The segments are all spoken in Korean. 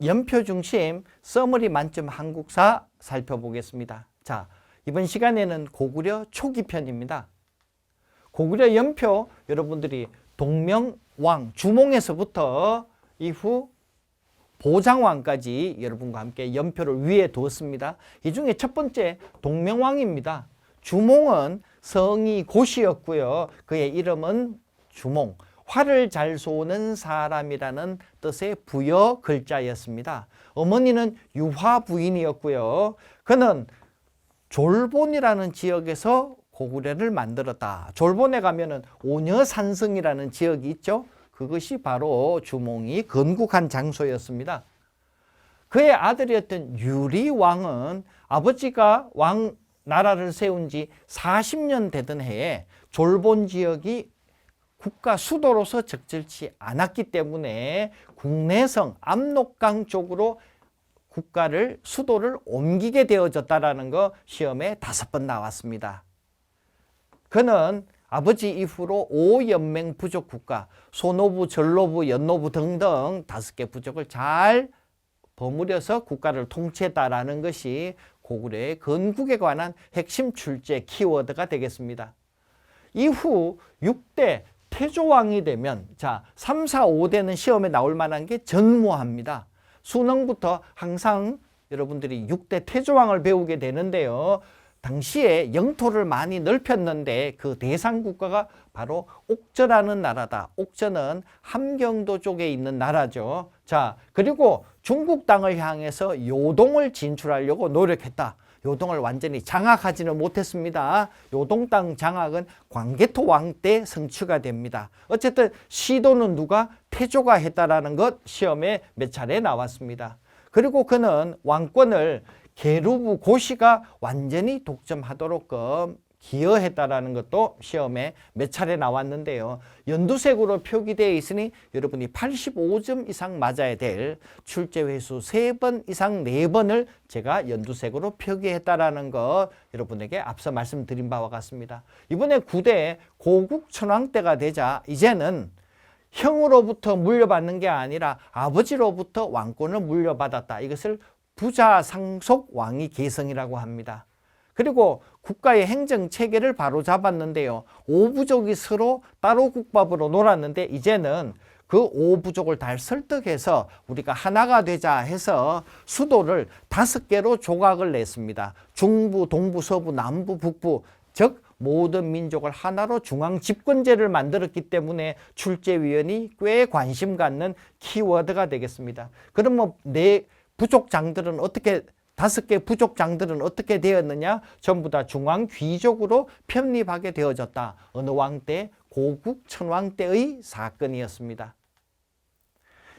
연표 중심 써머리 만점 한국사 살펴보겠습니다. 자, 이번 시간에는 고구려 초기 편입니다. 고구려 연표 여러분들이 동명왕 주몽에서부터 이후 보장왕까지 여러분과 함께 연표를 위에 두었습니다. 이 중에 첫 번째 동명왕입니다. 주몽은 성이 고시였고요. 그의 이름은 주몽, 활을 잘 쏘는 사람이라는 뜻의 부여 글자였습니다. 어머니는 유화 부인이었고요. 그는 졸본이라는 지역에서 고구려를 만들었다. 졸본에 가면은 오녀산성이라는 지역이 있죠. 그것이 바로 주몽이 건국한 장소였습니다. 그의 아들이었던 유리왕은 아버지가 나라를 세운 지 40년 되던 해에 졸본 지역이 국가 수도로서 적절치 않았기 때문에 국내성 압록강 쪽으로 수도를 옮기게 되어졌다라는 거 시험에 5번 나왔습니다. 그는 아버지 이후로 5연맹 부족 국가, 소노부, 전노부, 연노부 등등 5개 부족을 잘 버무려서 국가를 통치했다라는 것이 고구려의 건국에 관한 핵심 출제 키워드가 되겠습니다. 이후 6대 태조왕이 되면 3, 4, 5대는 시험에 나올 만한 게 전무합니다. 수능부터 항상 여러분들이 6대 태조왕을 배우게 되는데요. 당시에 영토를 많이 넓혔는데 그 대상 국가가 바로 옥저라는 나라다. 옥저는 함경도 쪽에 있는 나라죠. 그리고 중국 땅을 향해서 요동을 진출하려고 노력했다. 요동을 완전히 장악하지는 못했습니다. 요동 땅 장악은 광개토 왕 때 성취가 됩니다. 어쨌든 시도는 누가? 태조가 했다라는 것 시험에 몇 차례 나왔습니다. 그리고 그는 왕권을 계루부 고시가 완전히 독점하도록 기여했다라는 것도 시험에 몇 차례 나왔는데요. 연두색으로 표기되어 있으니 여러분이 85점 이상 맞아야 될 출제 횟수 3번 이상 4번을 제가 연두색으로 표기했다라는 것 여러분에게 앞서 말씀드린 바와 같습니다. 이번에 9대 고국천왕 때가 되자 이제는 형으로부터 물려받는 게 아니라 아버지로부터 왕권을 물려받았다. 이것을 부자상속 왕위 계승이라고 합니다. 그리고 국가의 행정체계를 바로잡았는데요. 5부족이 서로 따로 국밥으로 놀았는데 이제는 그 5부족을 다 설득해서 우리가 하나가 되자 해서 수도를 5개로 조각을 냈습니다. 중부, 동부, 서부, 남부, 북부, 즉 모든 민족을 하나로 중앙 집권제를 만들었기 때문에 출제위원이 꽤 관심 갖는 키워드가 되겠습니다. 그러면 부족장들은 어떻게 5개 부족장들은 어떻게 되었느냐? 전부 다 중앙 귀족으로 편립하게 되어졌다. 어느 왕 때? 고국천왕 때의 사건이었습니다.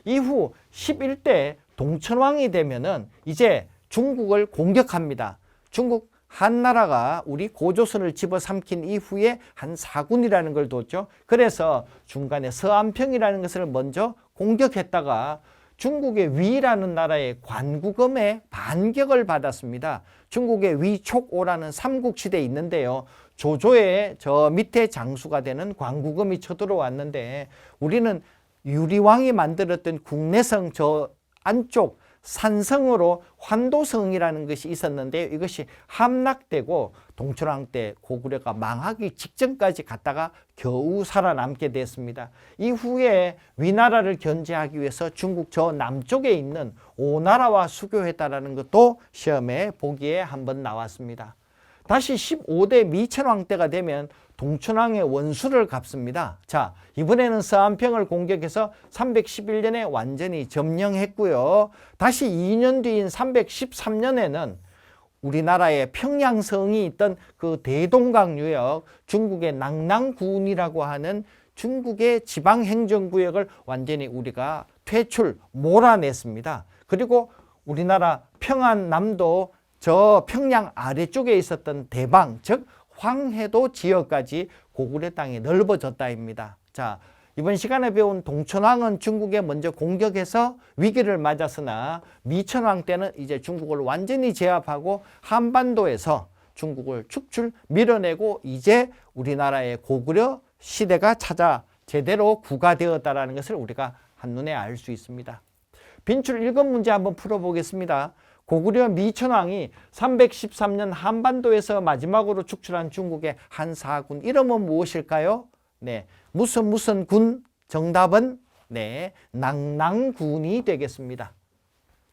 이후 11대 동천왕이 되면은 이제 중국을 공격합니다. 중국 한나라가 우리 고조선을 집어삼킨 이후에 한사군이라는 걸 뒀죠. 그래서 중간에 서안평이라는 것을 먼저 공격했다가 중국의 위라는 나라의 관구검에 반격을 받았습니다. 중국의 위촉오라는 삼국시대에 있는데요. 조조의 저 밑에 장수가 되는 관구검이 쳐들어왔는데 우리는 유리왕이 만들었던 국내성 저 안쪽 산성으로 환도성이라는 것이 있었는데 이것이 함락되고 동천왕 때 고구려가 망하기 직전까지 갔다가 겨우 살아남게 됐습니다. 이후에 위나라를 견제하기 위해서 중국 저 남쪽에 있는 오나라와 수교했다라는 것도 시험에 보기에 한번 나왔습니다. 다시 15대 미천왕 때가 되면 동천왕의 원수를 갚습니다. 이번에는 서안평을 공격해서 311년에 완전히 점령했고요. 다시 2년 뒤인 313년에는 우리나라의 평양성이 있던 그 대동강 유역, 중국의 낭낭군이라고 하는 중국의 지방행정구역을 완전히 우리가 몰아냈습니다. 그리고 우리나라 평안남도 저 평양 아래쪽에 있었던 대방, 즉 황해도 지역까지 고구려 땅이 넓어졌다입니다. 이번 시간에 배운 동천왕은 중국에 먼저 공격해서 위기를 맞았으나 미천왕 때는 이제 중국을 완전히 제압하고 한반도에서 중국을 축출 밀어내고 이제 우리나라의 고구려 시대가 제대로 구가되었다는 것을 우리가 한눈에 알 수 있습니다. 빈출 1급 문제 한번 풀어보겠습니다. 고구려 미천왕이 313년 한반도에서 마지막으로 축출한 중국의 한 사군 이름은 무엇일까요? 네, 무슨 군? 정답은 네, 낭낭군이 되겠습니다.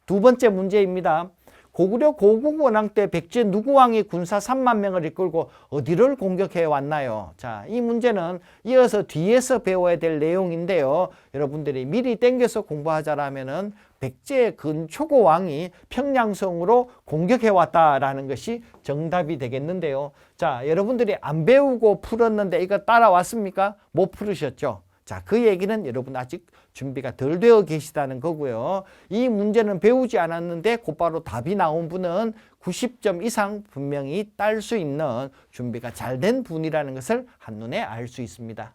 두 번째 문제입니다. 고구려 고국원왕 때 백제 누구 왕이 군사 3만 명을 이끌고 어디를 공격해 왔나요? 자, 이 문제는 이어서 뒤에서 배워야 될 내용인데요. 여러분들이 미리 땡겨서 공부하자라면은 백제 근초고 왕이 평양성으로 공격해 왔다라는 것이 정답이 되겠는데요. 자, 여러분들이 안 배우고 풀었는데 이거 따라왔습니까? 못 풀으셨죠? 자, 그 얘기는 여러분 아직 준비가 덜 되어 계시다는 거고요. 이 문제는 배우지 않았는데 곧바로 답이 나온 분은 90점 이상 분명히 딸 수 있는 준비가 잘 된 분이라는 것을 한눈에 알 수 있습니다.